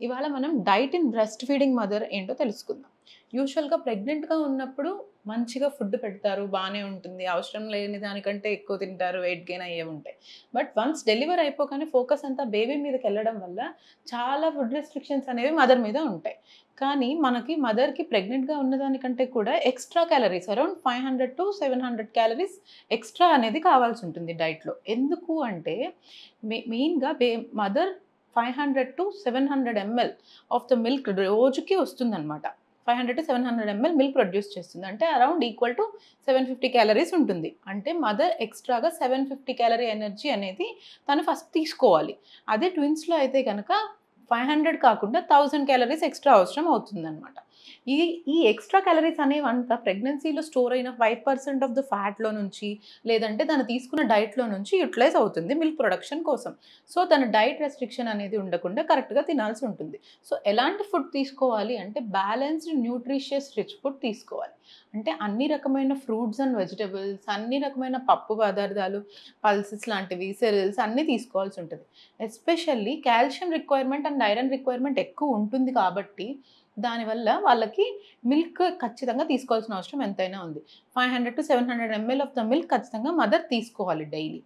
ఇవాళ మనం diet in breast feeding mother ఏంటో తెలుసుకుందాం. యూజువల్‌గా ప్రెగ్నెంట్‌గా ఉన్నప్పుడు మంచిగా ఫుడ్ పెడతారు. బానే ఉంటుంది. అవసరం లేని దానికంటే ఎక్కువ తింటారు. వెయిట్ గెయిన్ అయ్యే ఉంటాయి. బట్ వన్స్ డెలివర్ అయిపోగానే ఫోకస్ అంతా బేబీ మీదకెళ్ళడం వల్ల చాలా ఫుడ్ రెస్ట్రిక్షన్స్ అనేవి మదర్ మీద ఉంటాయి. కానీ మనకి మదర్‌కి ప్రెగ్నెంట్‌గా ఉన్నదానికంటే కూడా extra calories around 500-700 calories extra అనేది కావాల్సుంటుంది డైట్‌లో. ఎందుకు అంటే మెయిన్‌గా mother 500-700 ML of the milk రోజుకి వస్తుందనమాట. 500-700 ఎంఎల్ మిల్క్ ప్రొడ్యూస్ చేస్తుంది. అంటే అరౌండ్ ఈక్వల్ టు 750 క్యాలరీస్ ఉంటుంది. అంటే మదర్ ఎక్స్‌ట్రాగా 750 క్యాలరీ ఎనర్జీ అనేది తను ఫస్ట్ తీసుకోవాలి. అదే ట్విన్స్‌లో అయితే గనక 500 కాకుండా 1000 క్యాలరీస్ ఎక్స్‌ట్రా అవసరం అవుతుందనమాట. ఈ ఈ ఎక్స్‌ట్రా క్యాలరీస్ అనేవంతా ప్రెగ్నెన్సీలో స్టోర్ అయిన 5% ఆఫ్ ద ఫ్యాట్‌లో నుంచి, లేదంటే తను తీసుకున్న డైట్‌లో నుంచి యుటిలైజ్ అవుతుంది మిల్క్ ప్రొడక్షన్ కోసం. సో, తన డైట్ రెస్ట్రిక్షన్ అనేది ఉండకుండా కరెక్ట్‌గా తినాల్సి ఉంటుంది. సో, ఎలాంటి ఫుడ్ తీసుకోవాలి అంటే బ్యాలెన్స్డ్ న్యూట్రిషియస్ రిచ్ ఫుడ్ తీసుకోవాలి. అంటే అన్ని రకమైన ఫ్రూట్స్ అండ్ వెజిటబుల్స్, అన్ని రకమైన పప్పు పదార్థాలు, పల్సెస్ లాంటివి, సెరిల్స్ అన్నీ తీసుకోవాల్సి ఉంటది. Especially calcium requirement and iron requirement ఎక్కువ ఉంటుంది కాబట్టి, దానివల్ల వాళ్ళకి మిల్క్ ఖచ్చితంగా తీసుకోవాల్సిన అవసరం ఎంతైనా ఉంది. 500-700 ఎంఎల్ ఆఫ్ ద మిల్క్ ఖచ్చితంగా మదర్ తీసుకోవాలి డైలీ.